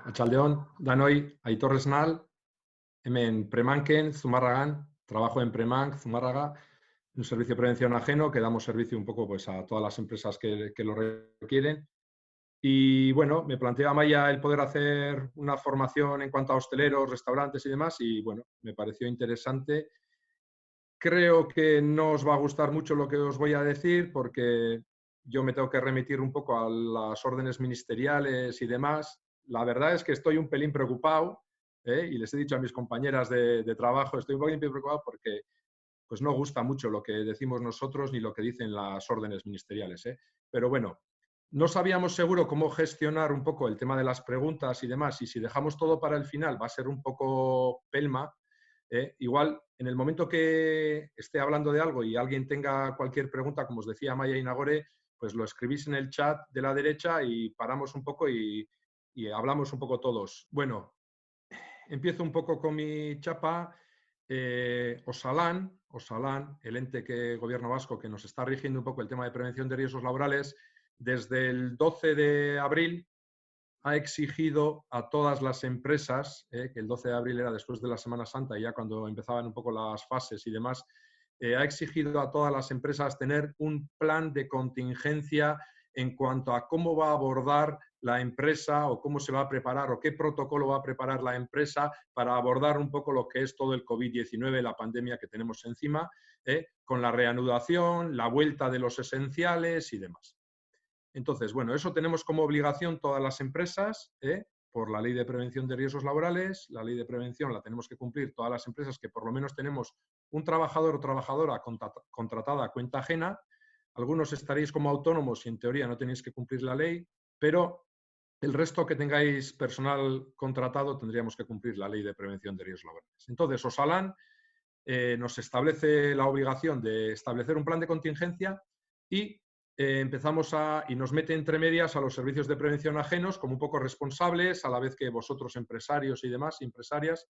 Atxaldeon, danoi, Aitor Esnal, hemen Premanken, Zumárragan, trabajo en Premank, Zumárraga, un servicio de prevención ajeno que damos servicio un poco pues, a todas las empresas que lo requieren. Y bueno, me plantea Maya el poder hacer una formación en cuanto a hosteleros, restaurantes y demás, y bueno, me pareció interesante. Creo que no os va a gustar mucho lo que os voy a decir porque yo me tengo que remitir un poco a las órdenes ministeriales y demás. La verdad es que estoy un pelín preocupado, y les he dicho a mis compañeras de trabajo, estoy un poquito preocupado porque pues, no gusta mucho lo que decimos nosotros ni lo que dicen las órdenes ministeriales. Pero bueno, no sabíamos seguro cómo gestionar un poco el tema de las preguntas y demás, y si dejamos todo para el final va a ser un poco pelma. Igual, en el momento que esté hablando de algo y alguien tenga cualquier pregunta, como os decía Maya y Nagore, pues lo escribís en el chat de la derecha y paramos un poco y hablamos un poco todos. Bueno, empiezo un poco con mi chapa. Osalan, el ente gobierno vasco que nos está rigiendo un poco el tema de prevención de riesgos laborales, desde el 12 de abril ha exigido a todas las empresas, que el 12 de abril era después de la Semana Santa, ya cuando empezaban un poco las fases y demás, ha exigido a todas las empresas tener un plan de contingencia en cuanto a cómo va a abordar la empresa o cómo se va a preparar o qué protocolo va a preparar la empresa para abordar un poco lo que es todo el COVID-19, la pandemia que tenemos encima, con la reanudación, la vuelta de los esenciales y demás. Entonces, bueno, eso tenemos como obligación todas las empresas, por la Ley de Prevención de Riesgos Laborales. La Ley de Prevención la tenemos que cumplir todas las empresas que por lo menos tenemos un trabajador o trabajadora contratada a cuenta ajena. Algunos estaréis como autónomos y en teoría no tenéis que cumplir la ley, pero el resto que tengáis personal contratado tendríamos que cumplir la Ley de Prevención de Riesgos Laborales. Entonces, Osalan nos establece la obligación de establecer un plan de contingencia y y nos mete entre medias a los servicios de prevención ajenos como un poco responsables, a la vez que vosotros empresarios y demás, empresarias,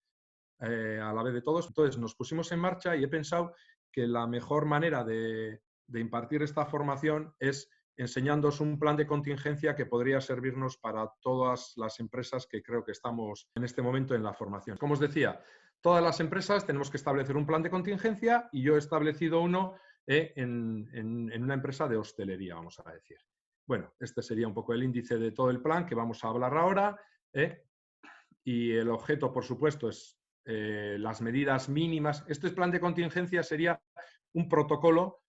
a la vez de todos. Entonces nos pusimos en marcha y he pensado que la mejor manera de impartir esta formación es enseñándoos un plan de contingencia que podría servirnos para todas las empresas que creo que estamos en este momento en la formación. Como os decía, todas las empresas tenemos que establecer un plan de contingencia y yo he establecido uno en una empresa de hostelería, vamos a decir. Bueno, este sería un poco el índice de todo el plan que vamos a hablar ahora. Y el objeto, por supuesto, es las medidas mínimas. Este plan de contingencia sería un protocolo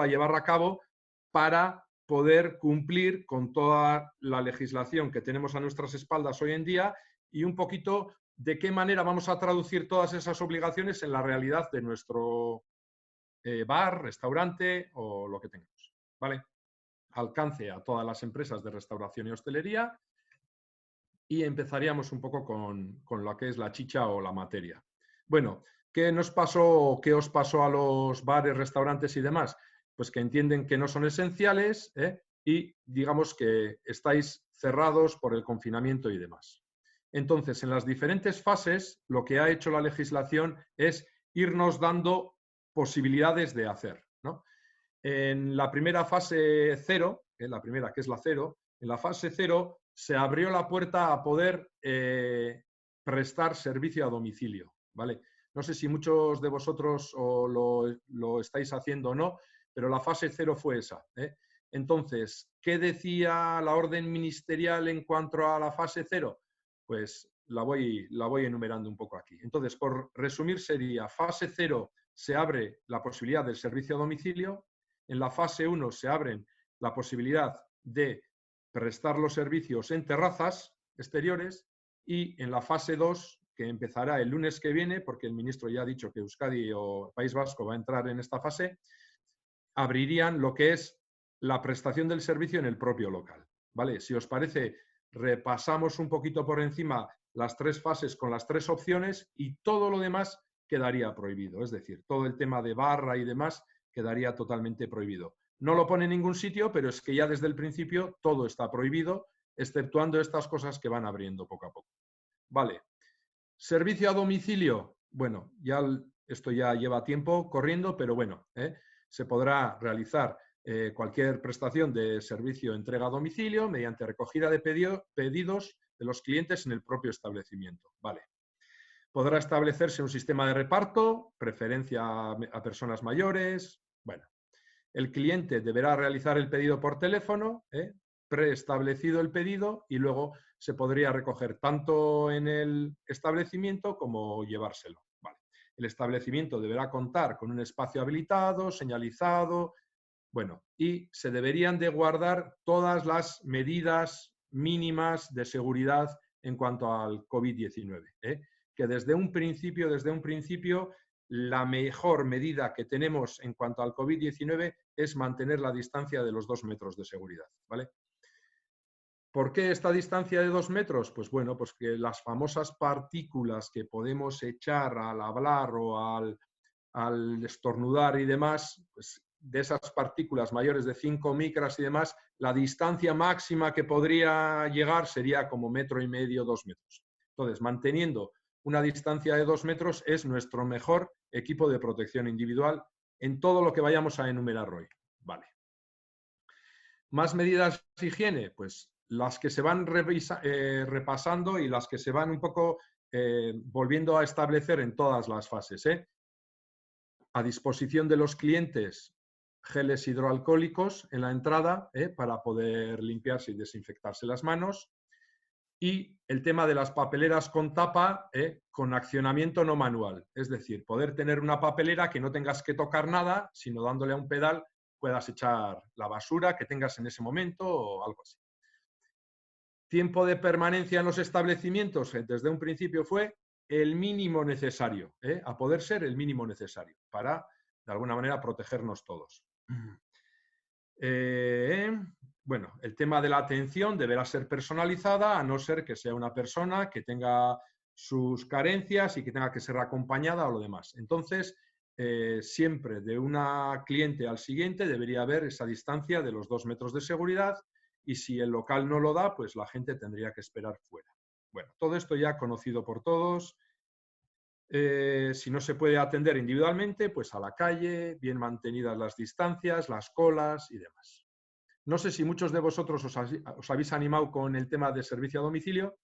a llevar a cabo para poder cumplir con toda la legislación que tenemos a nuestras espaldas hoy en día y un poquito de qué manera vamos a traducir todas esas obligaciones en la realidad de nuestro bar, restaurante o lo que tengamos. ¿Vale? Alcance a todas las empresas de restauración y hostelería y empezaríamos un poco con lo que es la chicha o la materia. Bueno, ¿qué nos pasó o qué os pasó a los bares, restaurantes y demás? Pues que entienden que no son esenciales y digamos que estáis cerrados por el confinamiento y demás. Entonces, en las diferentes fases, lo que ha hecho la legislación es irnos dando posibilidades de hacer, ¿no? En la primera fase cero, la primera que es la cero, en la fase cero se abrió la puerta a poder prestar servicio a domicilio, ¿vale? No sé si muchos de vosotros lo estáis haciendo o no, pero la fase cero fue esa. Entonces, ¿qué decía la orden ministerial en cuanto a la fase cero? Pues la voy enumerando un poco aquí. Entonces, por resumir, sería fase cero, se abre la posibilidad del servicio a domicilio. En la fase 1 se abren la posibilidad de prestar los servicios en terrazas exteriores y en la fase 2, que empezará el lunes que viene, porque el ministro ya ha dicho que Euskadi o País Vasco va a entrar en esta fase, abrirían lo que es la prestación del servicio en el propio local. ¿Vale? Si os parece, repasamos un poquito por encima las tres fases con las tres opciones y todo lo demás quedaría prohibido. Es decir, todo el tema de barra y demás quedaría totalmente prohibido. No lo pone en ningún sitio, pero es que ya desde el principio todo está prohibido, exceptuando estas cosas que van abriendo poco a poco. Vale. Servicio a domicilio. Bueno, esto ya lleva tiempo corriendo, pero bueno, se podrá realizar cualquier prestación de servicio entrega a domicilio mediante recogida de pedidos de los clientes en el propio establecimiento. Vale. Podrá establecerse un sistema de reparto, preferencia a personas mayores. Bueno, el cliente deberá realizar el pedido por teléfono, preestablecido el pedido, y luego se podría recoger tanto en el establecimiento como llevárselo. Vale. El establecimiento deberá contar con un espacio habilitado, señalizado, bueno, y se deberían de guardar todas las medidas mínimas de seguridad en cuanto al COVID-19, que desde un principio, la mejor medida que tenemos en cuanto al COVID-19 es mantener la distancia de los 2 metros de seguridad, ¿vale? ¿Por qué esta distancia de 2 metros? Pues bueno, pues que las famosas partículas que podemos echar al hablar o al estornudar y demás, pues de esas partículas mayores de 5 micras y demás, la distancia máxima que podría llegar sería como 1,5 metros, 2 metros. Entonces, manteniendo una distancia de 2 metros es nuestro mejor equipo de protección individual en todo lo que vayamos a enumerar hoy. Vale. ¿Más medidas de higiene? Pues las que se van repasando y las que se van un poco volviendo a establecer en todas las fases. A disposición de los clientes, geles hidroalcohólicos en la entrada para poder limpiarse y desinfectarse las manos. Y el tema de las papeleras con tapa con accionamiento no manual. Es decir, poder tener una papelera que no tengas que tocar nada, sino dándole a un pedal puedas echar la basura que tengas en ese momento o algo así. Tiempo de permanencia en los establecimientos, desde un principio fue el mínimo necesario, a poder ser el mínimo necesario para, de alguna manera, protegernos todos. Bueno, el tema de la atención deberá ser personalizada, a no ser que sea una persona que tenga sus carencias y que tenga que ser acompañada o lo demás. Entonces, siempre de una cliente al siguiente debería haber esa distancia de los 2 metros de seguridad, y si el local no lo da, pues la gente tendría que esperar fuera. Bueno, todo esto ya conocido por todos. Si no se puede atender individualmente, pues a la calle, bien mantenidas las distancias, las colas y demás. No sé si muchos de vosotros os habéis animado con el tema de servicio a domicilio.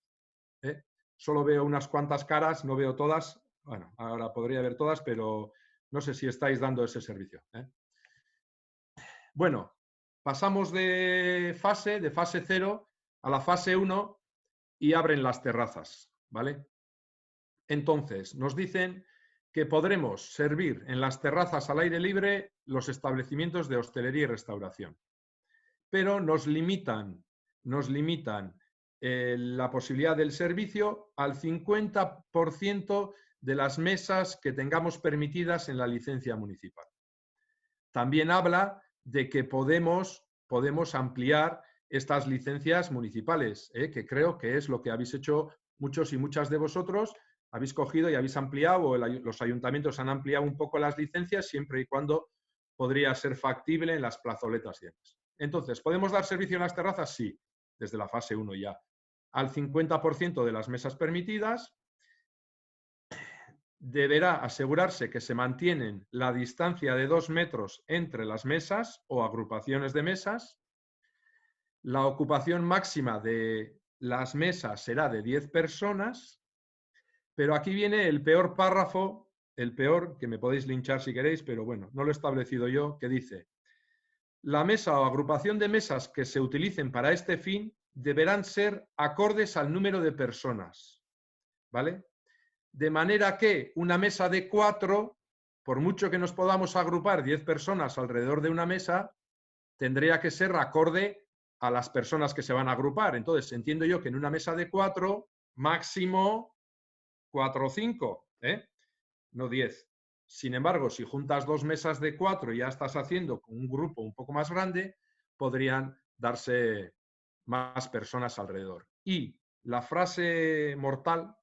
Solo veo unas cuantas caras, no veo todas. Bueno, ahora podría ver todas, pero no sé si estáis dando ese servicio. Bueno, pasamos de fase 0 a la fase 1 y abren las terrazas, ¿vale? Entonces, nos dicen que podremos servir en las terrazas al aire libre los establecimientos de hostelería y restauración. Pero nos limitan la posibilidad del servicio al 50% de las mesas que tengamos permitidas en la licencia municipal. También habla de que podemos ampliar estas licencias municipales, que creo que es lo que habéis hecho muchos y muchas de vosotros. Habéis cogido y habéis ampliado, o los ayuntamientos han ampliado un poco las licencias, siempre y cuando podría ser factible en las plazoletas y demás. Entonces, ¿podemos dar servicio en las terrazas? Sí, desde la fase 1 ya. Al 50% de las mesas permitidas. Deberá asegurarse que se mantienen la distancia de 2 metros entre las mesas o agrupaciones de mesas. La ocupación máxima de las mesas será de 10 personas, pero aquí viene el peor párrafo, el peor, que me podéis linchar si queréis, pero bueno, no lo he establecido yo, que dice: la mesa o agrupación de mesas que se utilicen para este fin deberán ser acordes al número de personas, ¿vale? De manera que una mesa de 4, por mucho que nos podamos agrupar 10 personas alrededor de una mesa, tendría que ser acorde a las personas que se van a agrupar. Entonces, entiendo yo que en una mesa de 4, máximo 4 o 5, no 10. Sin embargo, si juntas 2 mesas de 4 y ya estás haciendo con un grupo un poco más grande, podrían darse más personas alrededor. Y la frase mortal,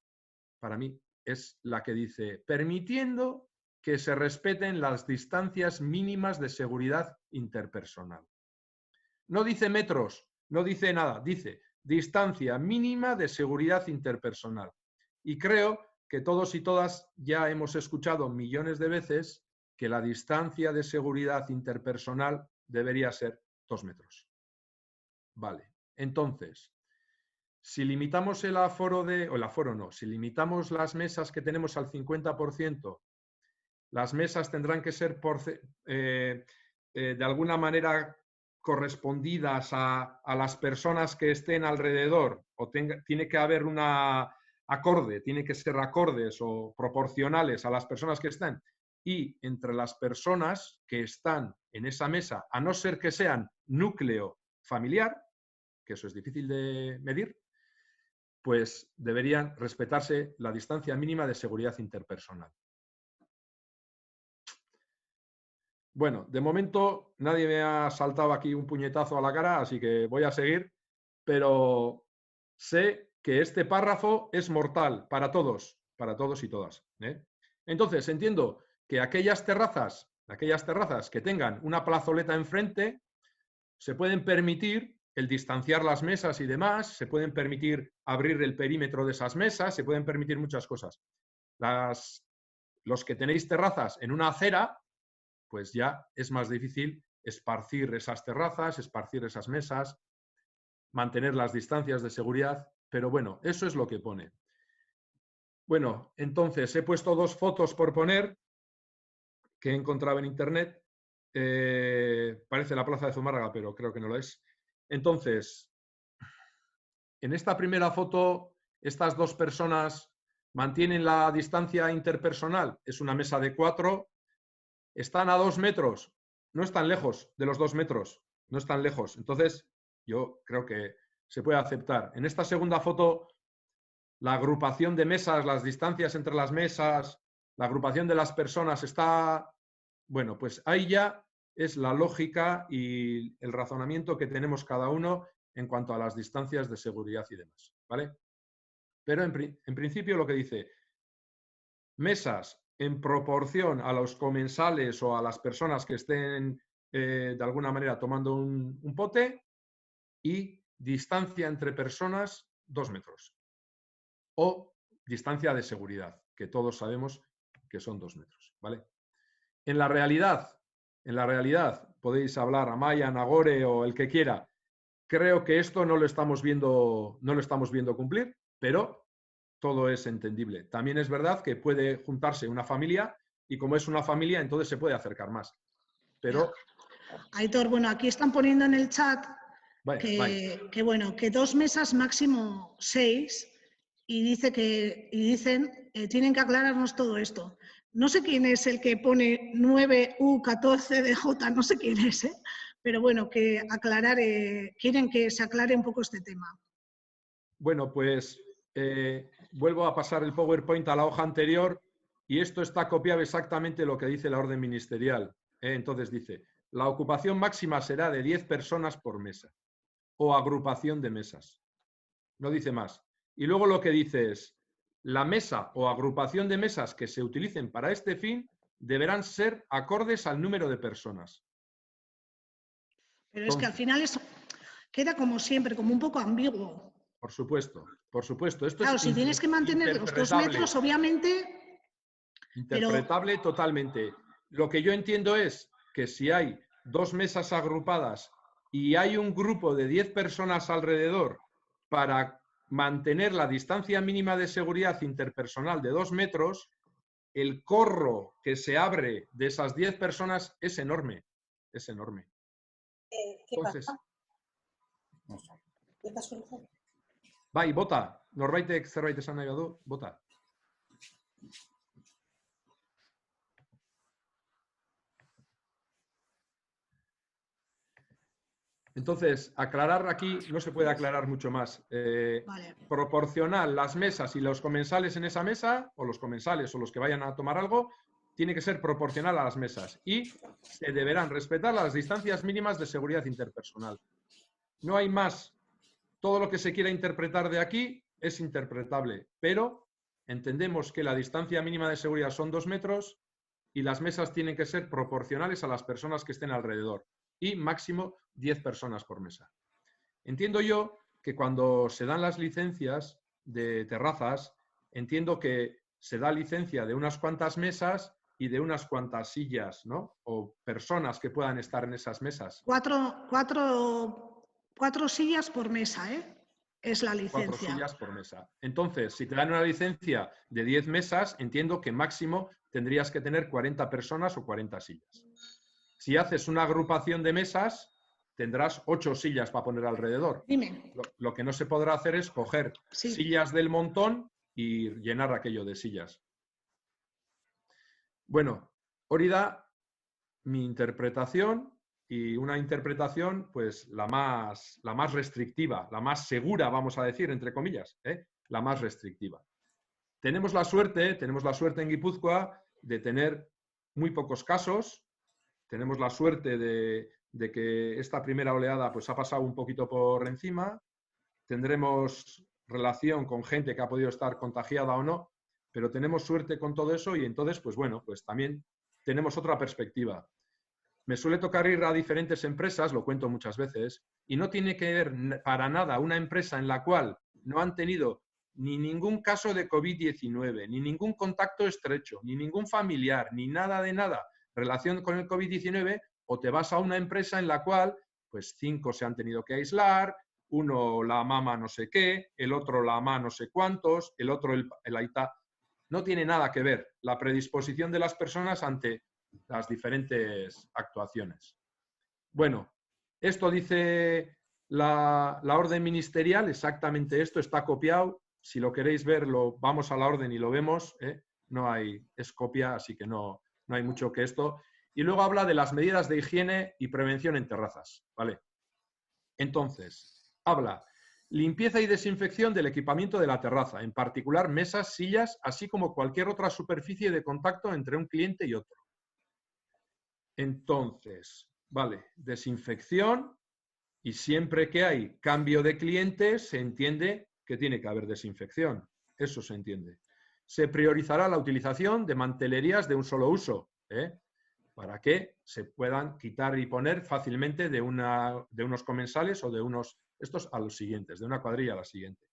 para mí, es la que dice: permitiendo que se respeten las distancias mínimas de seguridad interpersonal. No dice metros, no dice nada, dice distancia mínima de seguridad interpersonal. Y creo que todos y todas ya hemos escuchado millones de veces que la distancia de seguridad interpersonal debería ser 2 metros. Vale, entonces, si limitamos el aforo si limitamos las mesas que tenemos al 50%, las mesas tendrán que ser de alguna manera correspondidas a las personas que estén alrededor, o tiene que haber tiene que ser acordes o proporcionales a las personas que están. Y entre las personas que están en esa mesa, a no ser que sean núcleo familiar, que eso es difícil de medir, pues deberían respetarse la distancia mínima de seguridad interpersonal. Bueno, de momento nadie me ha saltado aquí un puñetazo a la cara, así que voy a seguir, pero sé que este párrafo es mortal para todos y todas, ¿eh? Entonces, entiendo que aquellas terrazas que tengan una plazoleta enfrente, se pueden permitir el distanciar las mesas y demás, se pueden permitir abrir el perímetro de esas mesas, se pueden permitir muchas cosas. Los que tenéis terrazas en una acera, pues ya es más difícil esparcir esas terrazas, esparcir esas mesas, mantener las distancias de seguridad, pero bueno, eso es lo que pone. Bueno, entonces he puesto 2 fotos por poner que he encontrado en internet. Parece la Plaza de Zumárraga, pero creo que no lo es. Entonces, en esta primera foto, estas 2 personas mantienen la distancia interpersonal. Es una mesa de 4. Están a 2 metros. No están lejos de los 2 metros. No están lejos. Entonces, yo creo que se puede aceptar. En esta segunda foto, la agrupación de mesas, las distancias entre las mesas, la agrupación de las personas está... Bueno, pues ahí ya es la lógica y el razonamiento que tenemos cada uno en cuanto a las distancias de seguridad y demás, ¿vale? Pero en principio lo que dice, mesas en proporción a los comensales o a las personas que estén de alguna manera tomando un pote, y distancia entre personas 2 metros. O distancia de seguridad, que todos sabemos que son 2 metros, ¿vale? En la realidad, podéis hablar a Maya, Nagore o el que quiera. Creo que esto no lo estamos viendo cumplir, pero todo es entendible. También es verdad que puede juntarse una familia y como es una familia, entonces se puede acercar más. Pero... Aitor, bueno, aquí están poniendo en el chat que 2 mesas, máximo 6, y dicen tienen que aclararnos todo esto. No sé quién es el que pone 9U14DJ, no sé quién es, ¿eh? Pero bueno, que quieren que se aclare un poco este tema. Bueno, pues vuelvo a pasar el PowerPoint a la hoja anterior y esto está copiado exactamente lo que dice la orden ministerial. Entonces dice, la ocupación máxima será de 10 personas por mesa o agrupación de mesas. No dice más. Y luego lo que dice es, la mesa o agrupación de mesas que se utilicen para este fin deberán ser acordes al número de personas. Pero es que al final eso queda como siempre, como un poco ambiguo. Por supuesto, por supuesto. Esto claro, es si tienes que mantener los 2 metros, obviamente... Interpretable totalmente. Lo que yo entiendo es que si hay 2 mesas agrupadas y hay un grupo de 10 personas alrededor para mantener la distancia mínima de seguridad interpersonal de 2 metros, el corro que se abre de esas 10 personas es enorme. Es enorme. Entonces, bai, bota. Norbaitek zerbait esan nahi badu, bota. Entonces, aclarar aquí no se puede aclarar mucho más. Vale. Proporcional las mesas y los comensales en esa mesa, o los comensales o los que vayan a tomar algo, tiene que ser proporcional a las mesas y se deberán respetar las distancias mínimas de seguridad interpersonal. No hay más. Todo lo que se quiera interpretar de aquí es interpretable, pero entendemos que la distancia mínima de seguridad son 2 metros y las mesas tienen que ser proporcionales a las personas que estén alrededor y máximo 10 personas por mesa. Entiendo yo que cuando se dan las licencias de terrazas, entiendo que se da licencia de unas cuantas mesas y de unas cuantas sillas, ¿no? O personas que puedan estar en esas mesas. Cuatro sillas por mesa, ¿eh? Es la 4 licencia. sillas por mesa. Entonces, si te dan una licencia de 10 mesas, entiendo que máximo tendrías que tener 40 personas o 40 sillas. Si haces una agrupación de mesas, tendrás 8 sillas para poner alrededor. Dime. Lo que no se podrá hacer es coger sillas del montón y llenar aquello de sillas. Bueno, hori da mi interpretación, y una interpretación pues la más restrictiva, la más segura, vamos a decir, entre comillas, la más restrictiva. Tenemos la suerte en Guipúzcoa de tener muy pocos casos, tenemos la suerte de que esta primera oleada pues ha pasado un poquito por encima, tendremos relación con gente que ha podido estar contagiada o no, pero tenemos suerte con todo eso y entonces, pues bueno, pues también tenemos otra perspectiva. Me suele tocar ir a diferentes empresas, lo cuento muchas veces, y no tiene que ver para nada una empresa en la cual no han tenido ni ningún caso de COVID-19, ni ningún contacto estrecho, ni ningún familiar, ni nada de nada relación con el COVID-19, o te vas a una empresa en la cual pues 5 se han tenido que aislar, uno la mama no sé qué, el otro la ama no sé cuántos, el otro el aita. No tiene nada que ver la predisposición de las personas ante las diferentes actuaciones. Bueno, esto dice la orden ministerial, exactamente esto, está copiado. Si lo queréis ver, vamos a la orden y lo vemos. No hay, es copia, así que no hay mucho que esto. Y luego habla de las medidas de higiene y prevención en terrazas, ¿vale? Entonces, habla limpieza y desinfección del equipamiento de la terraza, en particular mesas, sillas, así como cualquier otra superficie de contacto entre un cliente y otro. Entonces, vale, desinfección, y siempre que hay cambio de clientes se entiende que tiene que haber desinfección. Eso se entiende. Se priorizará la utilización de mantelerías de un solo uso, para que se puedan quitar y poner fácilmente de unos comensales o de estos a los siguientes, de una cuadrilla a la siguiente.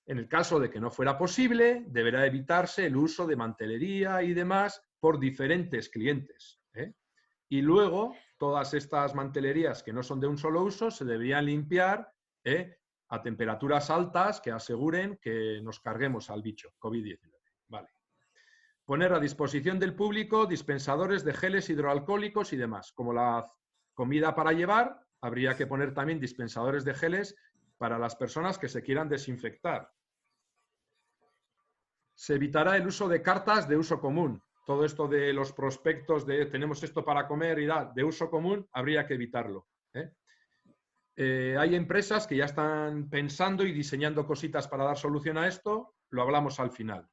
En el caso de que no fuera posible, deberá evitarse el uso de mantelería y demás por diferentes clientes. Y luego, todas estas mantelerías que no son de un solo uso se deberían limpiar a temperaturas altas que aseguren que nos carguemos al bicho COVID-19. Vale. Poner a disposición del público dispensadores de geles hidroalcohólicos y demás. Como la comida para llevar, habría que poner también dispensadores de geles para las personas que se quieran desinfectar. Se evitará el uso de cartas de uso común. Todo esto de los prospectos de tenemos esto para comer y de uso común, habría que evitarlo. Hay empresas que ya están pensando y diseñando cositas para dar solución a esto, lo hablamos al final.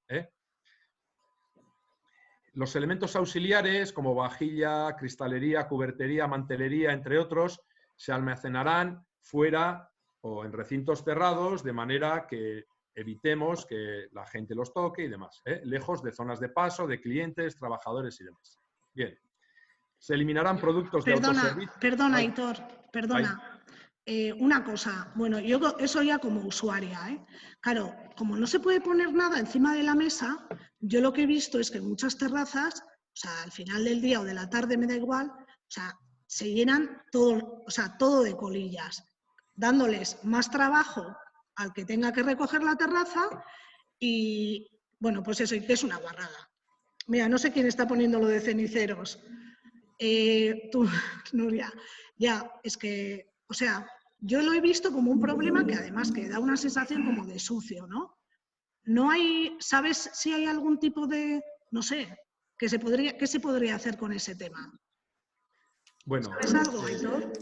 Los elementos auxiliares como vajilla, cristalería, cubertería, mantelería, entre otros, se almacenarán fuera o en recintos cerrados de manera que evitemos que la gente los toque y demás, lejos de zonas de paso, de clientes, trabajadores y demás. Bien. Se eliminarán productos de autoservicio. Perdona, Aitor, perdona. Una cosa, bueno, yo eso ya como usuaria, Claro, como no se puede poner nada encima de la mesa, yo lo que he visto es que en muchas terrazas, o sea, al final del día o de la tarde me da igual, o sea, se llenan todo, o sea, todo de colillas, dándoles más trabajo al que tenga que recoger la terraza y, bueno, pues eso, que es una guarrada. Mira, no sé quién está poniendo lo de ceniceros. Tú, Nuria, ya, es que, o sea, yo lo he visto como un problema que además que da una sensación como de sucio, ¿no? No hay, ¿sabes si hay algún tipo de, no sé, qué se podría hacer con ese tema? Bueno, ¿sabes algo, Aitor?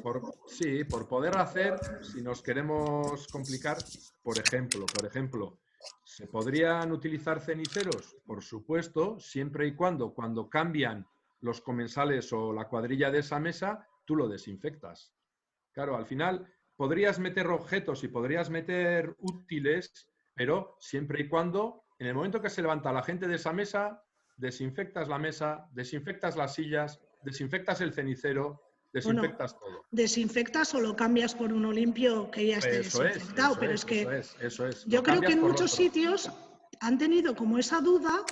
Sí, por poder hacer, si nos queremos complicar, por ejemplo, ¿se podrían utilizar ceniceros? Por supuesto, siempre y cuando cambian los comensales o la cuadrilla de esa mesa, tú lo desinfectas. Claro, al final podrías meter objetos y podrías meter útiles, pero siempre y cuando, en el momento que se levanta la gente de esa mesa, desinfectas la mesa, desinfectas las sillas, desinfectas el cenicero, desinfectas todo. Desinfectas o lo cambias por uno limpio que ya esté desinfectado, pero es que yo creo que en muchos sitios han tenido como esa duda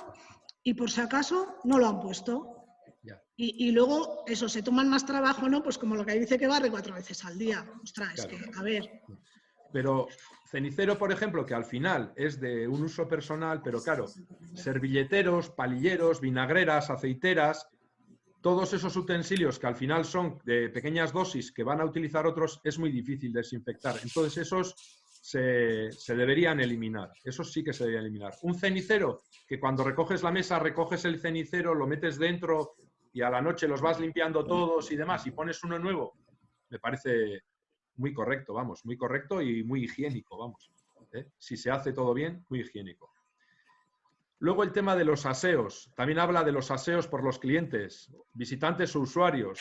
y por si acaso no lo han puesto. Ya. Y luego, eso, se toman más trabajo, ¿no? Pues como lo que dice que barre 4 veces al día. Ostras, Claro. es que, a ver. Pero cenicero, por ejemplo, que al final es de un uso personal, pero claro, servilleteros, palilleros, vinagreras, aceiteras, todos esos utensilios que al final son de pequeñas dosis que van a utilizar otros, es muy difícil desinfectar. Entonces esos se deberían eliminar. Esos sí que se deberían eliminar. Un cenicero, que cuando recoges la mesa, recoges el cenicero, lo metes dentro y a la noche los vas limpiando todos y demás, y pones uno nuevo, me parece muy correcto, vamos, muy correcto y muy higiénico, vamos. Si se hace todo bien, muy higiénico. Luego el tema de los aseos. También habla de los aseos por los clientes, visitantes o usuarios.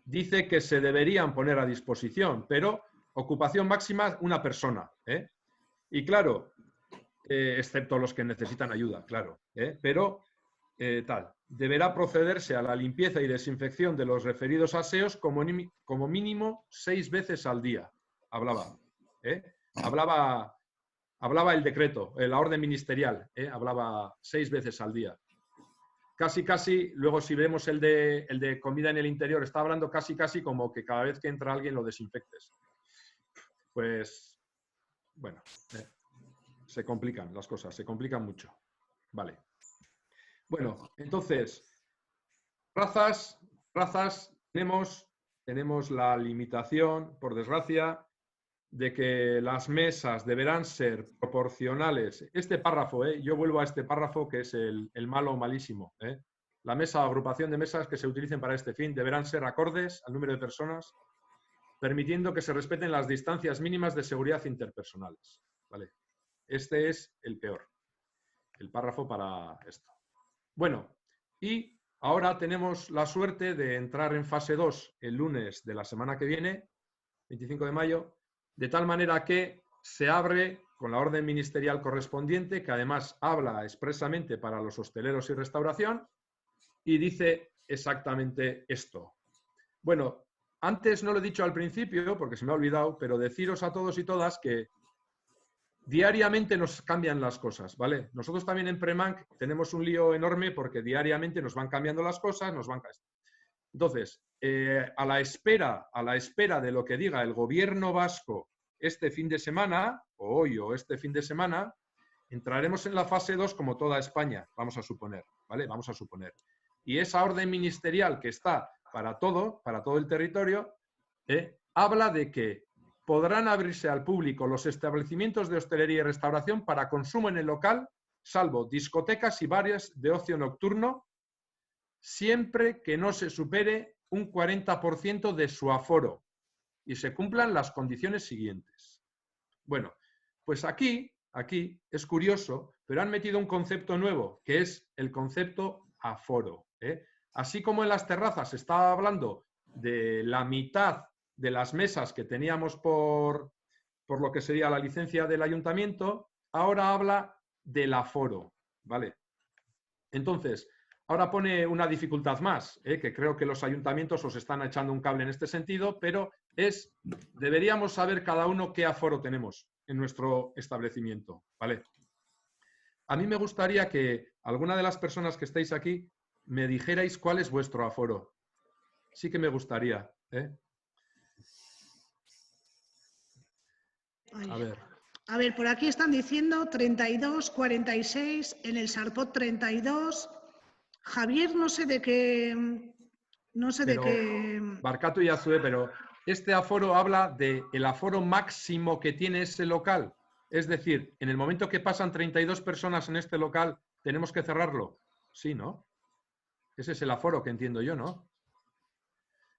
Dice que se deberían poner a disposición, pero ocupación máxima una persona. Y claro, excepto los que necesitan ayuda, claro. Pero tal, deberá procederse a la limpieza y desinfección de los referidos aseos como mínimo 6 veces al día. Hablaba. Hablaba el decreto, la orden ministerial, hablaba 6 veces al día. Casi, luego si vemos el de comida en el interior, está hablando casi como que cada vez que entra alguien lo desinfectes. Pues, bueno, se complican las cosas, se complican mucho. Vale. Bueno, entonces, razas, tenemos la limitación, por desgracia, de que las mesas deberán ser proporcionales. Este párrafo, yo vuelvo a este párrafo que es el malo malísimo. La mesa o agrupación de mesas que se utilicen para este fin deberán ser acordes al número de personas, permitiendo que se respeten las distancias mínimas de seguridad interpersonales. ¿Vale? Este es el peor, el párrafo para esto. Bueno, y ahora tenemos la suerte de entrar en fase 2 el lunes de la semana que viene, 25 de mayo, de tal manera que se abre con la orden ministerial correspondiente, que además habla expresamente para los hosteleros y restauración, y dice exactamente esto. Bueno, antes no lo he dicho al principio, porque se me ha olvidado, pero deciros a todos y todas que diariamente nos cambian las cosas, ¿vale? Nosotros también en Premanc tenemos un lío enorme porque diariamente nos van cambiando las cosas, Entonces, a la espera de lo que diga el gobierno vasco este fin de semana, o hoy o este fin de semana, entraremos en la fase 2 como toda España, vamos a suponer, ¿vale? Vamos a suponer. Y esa orden ministerial que está para todo el territorio, habla de que podrán abrirse al público los establecimientos de hostelería y restauración para consumo en el local, salvo discotecas y bares de ocio nocturno, siempre que no se supere un 40% de su aforo y se cumplan las condiciones siguientes. Bueno, pues aquí es curioso, pero han metido un concepto nuevo, que es el concepto aforo. Así como en las terrazas se estaba hablando de la mitad de las mesas que teníamos por lo que sería la licencia del ayuntamiento, ahora habla del aforo, ¿vale? Entonces, ahora pone una dificultad más, que creo que los ayuntamientos os están echando un cable en este sentido, pero deberíamos saber cada uno qué aforo tenemos en nuestro establecimiento, ¿vale? A mí me gustaría que alguna de las personas que estáis aquí me dijerais cuál es vuestro aforo. Sí que me gustaría, A ver, por aquí están diciendo 32, 46, en el Sarpot 32. Javier, no sé de qué... Barcato y Azue, pero este aforo habla del aforo máximo que tiene ese local. Es decir, en el momento que pasan 32 personas en este local, ¿tenemos que cerrarlo? Sí, ¿no? Ese es el aforo que entiendo yo, ¿no?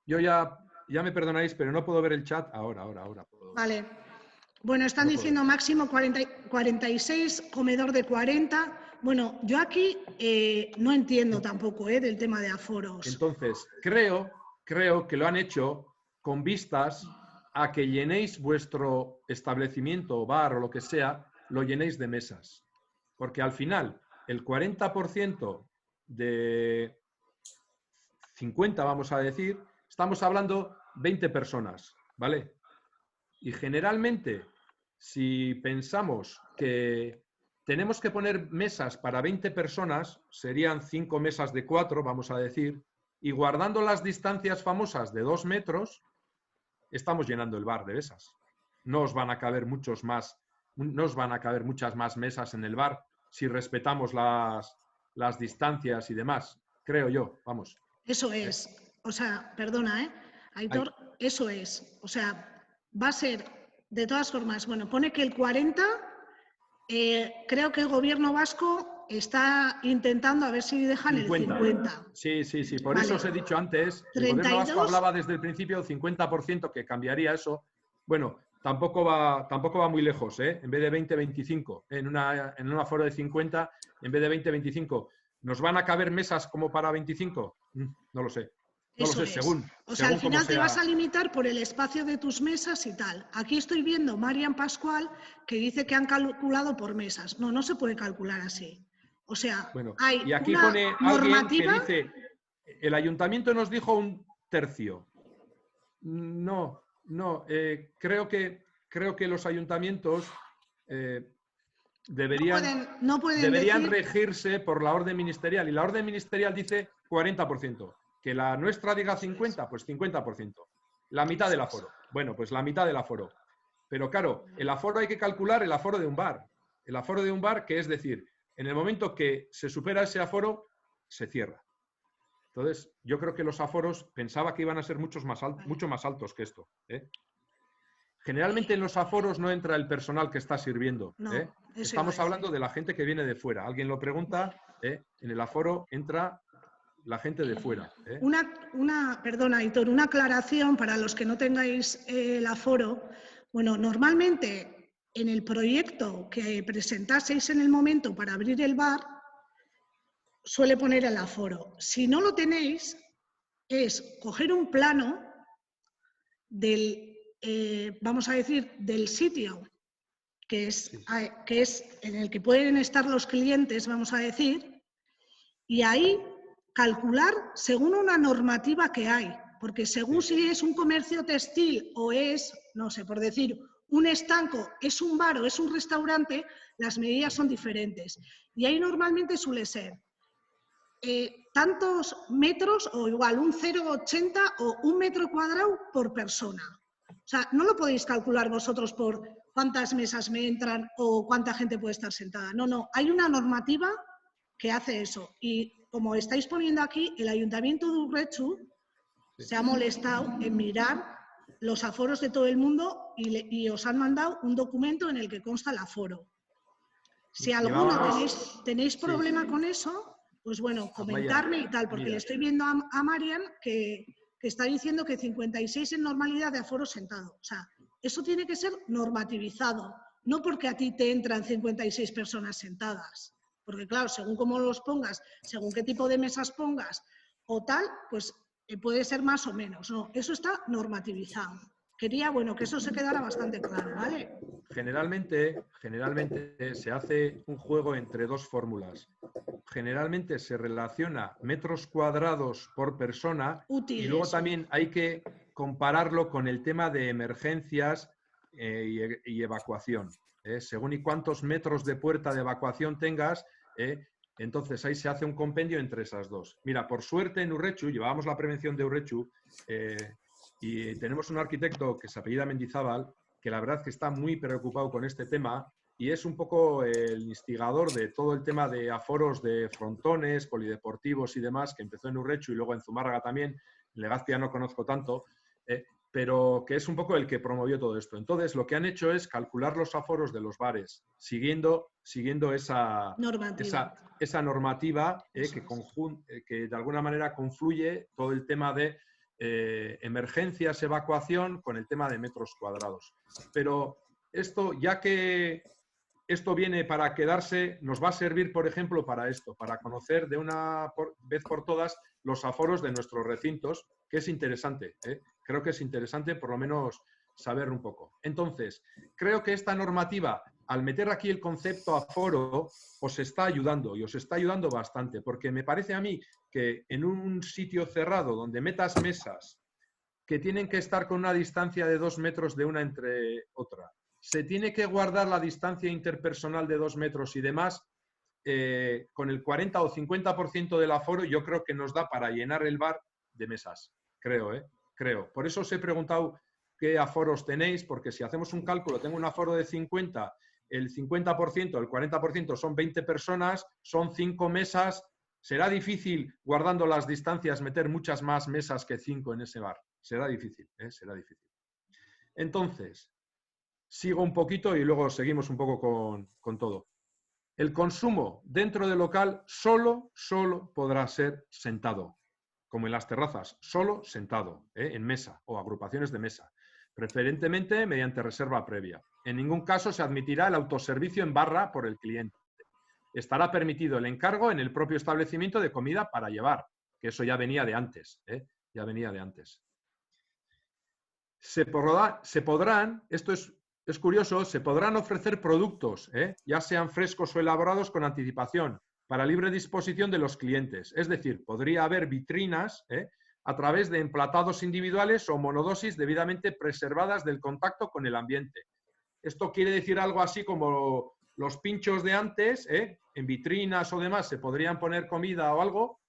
Yo ya me perdonáis, pero no puedo ver el chat ahora. Vale. Bueno, están diciendo máximo 46, comedor de 40. Bueno, yo aquí no entiendo tampoco del tema de aforos. Entonces, creo que lo han hecho con vistas a que llenéis vuestro establecimiento, bar o lo que sea, lo llenéis de mesas. Porque al final, el 40% de 50, vamos a decir, estamos hablando 20 personas, ¿vale? Y generalmente, si pensamos que tenemos que poner mesas para 20 personas, serían 5 mesas de 4, vamos a decir, y guardando las distancias famosas de 2 metros, estamos llenando el bar de mesas. No os van a caber muchas más mesas en el bar si respetamos las distancias y demás, creo yo, vamos. Eso es. O sea, perdona, Aitor, eso es. O sea, va a ser, de todas formas, bueno, pone que el 40, creo que el gobierno vasco está intentando a ver si dejan 50. El 50. Sí. Por eso os he dicho antes, el 32. Gobierno vasco hablaba desde el principio del 50%, que cambiaría eso. Bueno, tampoco va muy lejos, ¿eh? En vez de 20-25, en un aforo de 50, en vez de 20-25. ¿Nos van a caber mesas como para 25? No lo sé. No lo sé, según. O sea, al final te vas a limitar por el espacio de tus mesas y tal. Aquí estoy viendo Marian Pascual que dice que han calculado por mesas. No se puede calcular así. O sea, bueno, hay y aquí una pone normativa alguien que dice, el ayuntamiento nos dijo 1/3. No, creo que los ayuntamientos deberían regirse por la orden ministerial. Y la orden ministerial dice 40%. Que la nuestra diga 50, pues 50%. La mitad del aforo. Bueno, pues la mitad del aforo. Pero claro, el aforo hay que calcular el aforo de un bar. El aforo de un bar, que es decir, en el momento que se supera ese aforo, se cierra. Entonces, yo creo que los aforos pensaba que iban a ser mucho más altos que esto, ¿eh? Generalmente en los aforos no entra el personal que está sirviendo, ¿eh? Estamos hablando de la gente que viene de fuera. Alguien lo pregunta, ¿eh? En el aforo entra la gente de fuera, ¿eh? Perdona, Aitor, una aclaración para los que no tengáis el aforo. Bueno, normalmente en el proyecto que presentaseis en el momento para abrir el bar, suele poner el aforo. Si no lo tenéis, es coger un plano del, vamos a decir, del sitio que es en el que pueden estar los clientes, vamos a decir, y ahí calcular según una normativa que hay, porque según si es un comercio textil o es, no sé, por decir, un estanco, es un bar o es un restaurante, las medidas son diferentes. Y ahí normalmente suele ser tantos metros o igual un 0,80 o 1 metro cuadrado por persona. O sea, no lo podéis calcular vosotros por cuántas mesas me entran o cuánta gente puede estar sentada. No, hay una normativa que hace eso. Y como estáis poniendo aquí, el Ayuntamiento de Urretxu se ha molestado en mirar los aforos de todo el mundo y os han mandado un documento en el que consta el aforo. Si alguno tenéis problema con eso, pues bueno, comentarme y tal, porque le estoy viendo a Marian que está diciendo que 56 en normalidad de aforo sentado. O sea, eso tiene que ser normativizado, no porque a ti te entran 56 personas sentadas. Porque claro, según cómo los pongas, según qué tipo de mesas pongas o tal, pues puede ser más o menos. No, eso está normativizado. Quería, bueno, que eso se quedara bastante claro, ¿vale? Generalmente se hace un juego entre dos fórmulas. Generalmente se relaciona metros cuadrados por persona y luego también hay que compararlo con el tema de emergencias y evacuación. Según y cuántos metros de puerta de evacuación tengas, entonces ahí se hace un compendio entre esas dos. Mira, por suerte en Urretxu, llevábamos la prevención de Urretxu y tenemos un arquitecto que se apellida Mendizábal, que la verdad que está muy preocupado con este tema y es un poco el instigador de todo el tema de aforos de frontones, polideportivos y demás, que empezó en Urretxu y luego en Zumárraga también. En Legazpia no conozco tanto, pero que es un poco el que promovió todo esto. Entonces, lo que han hecho es calcular los aforos de los bares, siguiendo esa normativa que de alguna manera confluye todo el tema de emergencias, evacuación, con el tema de metros cuadrados. Pero esto, ya que esto viene para quedarse, nos va a servir, por ejemplo, para esto, para conocer de una vez por todas los aforos de nuestros recintos, que es interesante, ¿eh? Creo que es interesante por lo menos saber un poco. Entonces, creo que esta normativa, al meter aquí el concepto aforo, os está ayudando y os está ayudando bastante, porque me parece a mí que en un sitio cerrado donde metas mesas que tienen que estar con una distancia de 2 metros de una entre otra, se tiene que guardar la distancia interpersonal de 2 metros y demás, con el 40 o 50% del aforo, yo creo que nos da para llenar el bar de mesas. Creo, ¿eh? Creo. Por eso os he preguntado qué aforos tenéis, porque si hacemos un cálculo, tengo un aforo de 50, el 50%, el 40% son 20 personas, son 5 mesas. Será difícil, guardando las distancias, meter muchas más mesas que 5 en ese bar. Será difícil, ¿eh? Será difícil. Entonces, sigo un poquito y luego seguimos un poco con todo. El consumo dentro del local solo podrá ser sentado, como en las terrazas, solo sentado, en mesa o agrupaciones de mesa, preferentemente mediante reserva previa. En ningún caso se admitirá el autoservicio en barra por el cliente. Estará permitido el encargo en el propio establecimiento de comida para llevar, que eso ya venía de antes, ya venía de antes. Se podrán, esto es curioso, se podrán ofrecer productos, ya sean frescos o elaborados con anticipación, para libre disposición de los clientes. Es decir, podría haber vitrinas a través de emplatados individuales o monodosis debidamente preservadas del contacto con el ambiente. Esto quiere decir algo así como los pinchos de antes, en vitrinas o demás, se podrían poner comida o algo,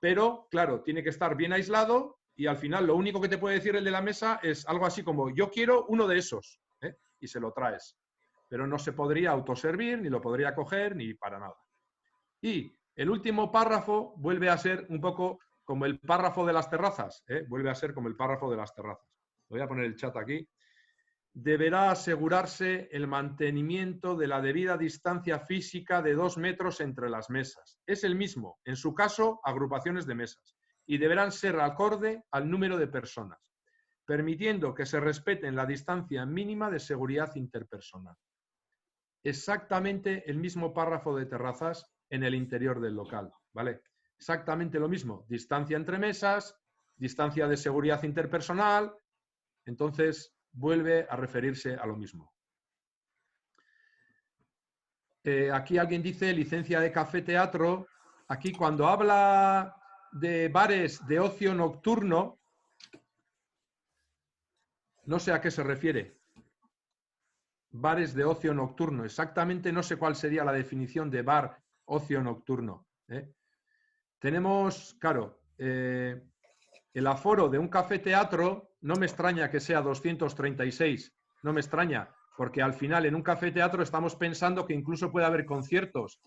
pero claro, tiene que estar bien aislado y al final lo único que te puede decir el de la mesa es algo así como yo quiero uno de esos, y se lo traes. Pero no se podría autoservir, ni lo podría coger, ni para nada. Y el último párrafo vuelve a ser un poco como el párrafo de las terrazas, vuelve a ser como el párrafo de las terrazas. Voy a poner el chat aquí. Deberá asegurarse el mantenimiento de la debida distancia física de 2 metros entre las mesas. Es el mismo, en su caso, agrupaciones de mesas, y deberán ser acorde al número de personas, permitiendo que se respeten la distancia mínima de seguridad interpersonal. Exactamente el mismo párrafo de terrazas en el interior del local, ¿vale? Exactamente lo mismo, distancia entre mesas, distancia de seguridad interpersonal, entonces vuelve a referirse a lo mismo. Aquí alguien dice licencia de café-teatro. Aquí cuando habla de bares de ocio nocturno, no sé a qué se refiere. Bares de ocio nocturno. Exactamente no sé cuál sería la definición de bar ocio nocturno. Tenemos, claro, el aforo de un café-teatro, no me extraña que sea 236. No me extraña, porque al final en un café-teatro estamos pensando que incluso puede haber conciertos.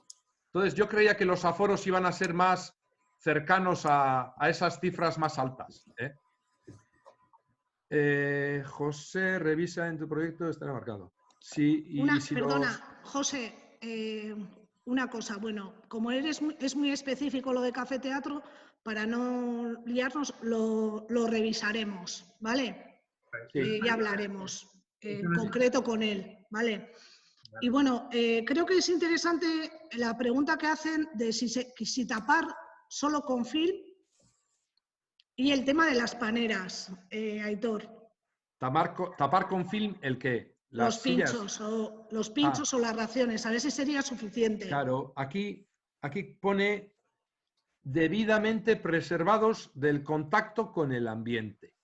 Entonces yo creía que los aforos iban a ser más cercanos a esas cifras más altas. José, revisa en tu proyecto, estará marcado. Sí, perdona, José, una cosa. Bueno, como es muy específico lo de café-teatro, para no liarnos, lo revisaremos, ¿vale? Sí. Ya hablaremos en concreto con él, ¿vale? Y bueno, creo que es interesante la pregunta que hacen de si tapar solo con film y el tema de las paneras, Aitor. Tapar con film el qué. Los pinchos o las raciones, a ver si sería suficiente. Claro, aquí pone debidamente preservados del contacto con el ambiente.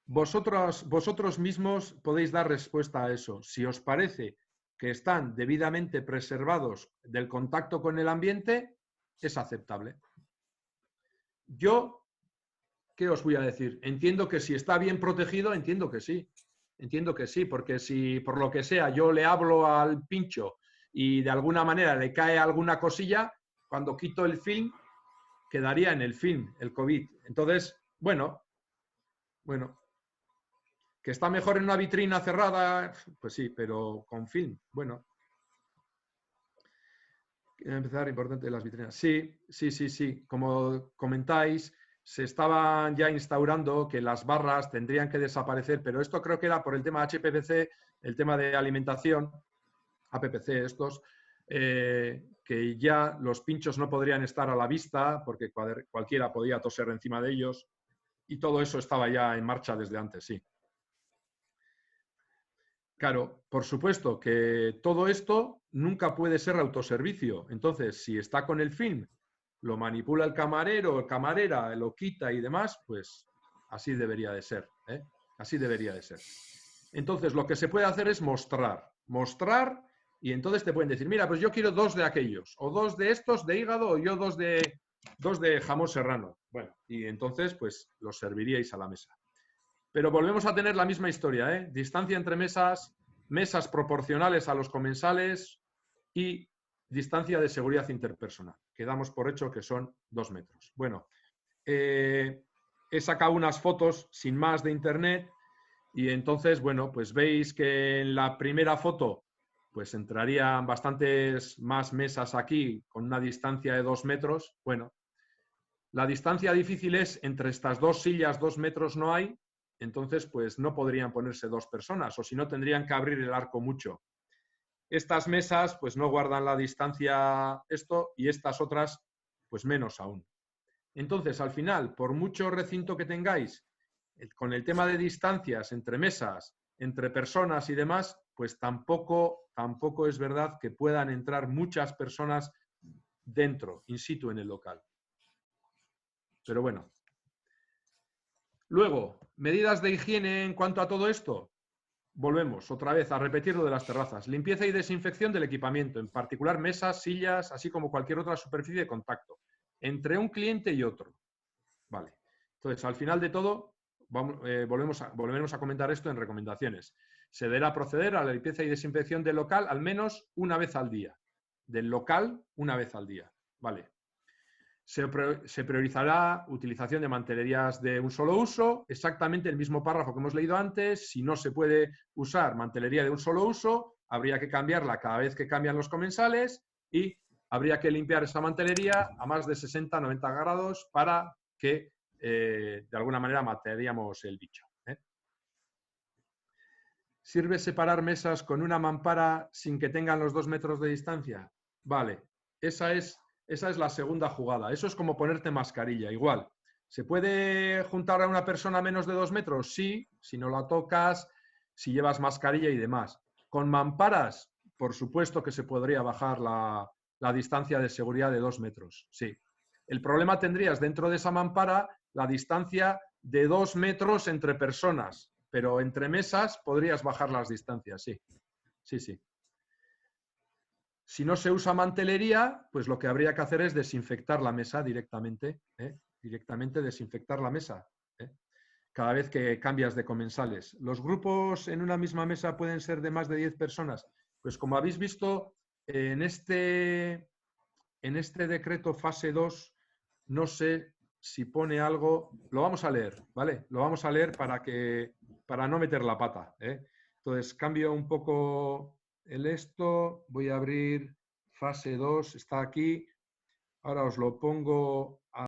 Vosotros mismos podéis dar respuesta a eso. Si os parece que están debidamente preservados del contacto con el ambiente, es aceptable. Yo, ¿qué os voy a decir? Entiendo que si está bien protegido, entiendo que sí. Entiendo que sí, porque si por lo que sea yo le hablo al pincho y de alguna manera le cae alguna cosilla, cuando quito el film, quedaría en el film, el COVID. Entonces, bueno, que está mejor en una vitrina cerrada, pues sí, pero con film, bueno. Empezar, importante, las vitrinas. Sí. Como comentáis, se estaban ya instaurando que las barras tendrían que desaparecer, pero esto creo que era por el tema HPPC, el tema de alimentación, APPC estos, que ya los pinchos no podrían estar a la vista porque cualquiera podía toser encima de ellos y todo eso estaba ya en marcha desde antes, sí. Claro, por supuesto que todo esto nunca puede ser autoservicio. Entonces, si está con el film, lo manipula el camarero o camarera, lo quita y demás, pues así debería de ser. Así debería de ser. Entonces, lo que se puede hacer es mostrar, y entonces te pueden decir, mira, pues yo quiero 2 de aquellos, o 2 de estos de hígado, o yo 2 de jamón serrano. Bueno, y entonces, pues, los serviríais a la mesa. Pero volvemos a tener la misma historia, ¿eh? Distancia entre mesas, mesas proporcionales a los comensales y distancia de seguridad interpersonal, que damos por hecho que son 2 metros. Bueno, he sacado unas fotos sin más de internet y entonces, bueno, pues veis que en la primera foto pues entrarían bastantes más mesas aquí con una distancia de 2 metros. Bueno, la distancia difícil es entre estas 2 sillas, 2 metros no hay, entonces pues no podrían ponerse 2 personas, o si no tendrían que abrir el arco mucho. Estas mesas pues no guardan la distancia esto y estas otras pues menos aún. Entonces, al final, por mucho recinto que tengáis, con el tema de distancias entre mesas, entre personas y demás, pues tampoco es verdad que puedan entrar muchas personas dentro, in situ en el local. Pero bueno. Luego, medidas de higiene en cuanto a todo esto. Volvemos otra vez a repetir lo de las terrazas. Limpieza y desinfección del equipamiento, en particular mesas, sillas, así como cualquier otra superficie de contacto, entre un cliente y otro. Vale. Entonces, al final de todo, volvemos a comentar esto en recomendaciones. Se deberá proceder a la limpieza y desinfección del local al menos una vez al día. Del local, una vez al día. Vale. Se priorizará utilización de mantelerías de un solo uso, exactamente el mismo párrafo que hemos leído antes. Si no se puede usar mantelería de un solo uso, habría que cambiarla cada vez que cambian los comensales y habría que limpiar esa mantelería a más de 60-90 grados para que de alguna manera mataríamos el bicho. ¿Sirve separar mesas con una mampara sin que tengan los 2 metros de distancia? Vale, esa es la segunda jugada. Eso es como ponerte mascarilla, igual. ¿Se puede juntar a una persona a menos de 2 metros? Sí, si no la tocas, si llevas mascarilla y demás. Con mamparas, por supuesto que se podría bajar la distancia de seguridad de 2 metros, sí. El problema tendrías dentro de esa mampara la distancia de 2 metros entre personas, pero entre mesas podrías bajar las distancias, sí. Sí, sí. Si no se usa mantelería, pues lo que habría que hacer es desinfectar la mesa directamente, directamente desinfectar la mesa, cada vez que cambias de comensales. ¿Los grupos en una misma mesa pueden ser de más de 10 personas? Pues como habéis visto, en este decreto fase 2, no sé si pone algo, lo vamos a leer, ¿vale? Lo vamos a leer para no meter la pata, Entonces, cambio un poco el esto, voy a abrir fase 2, está aquí, ahora os lo pongo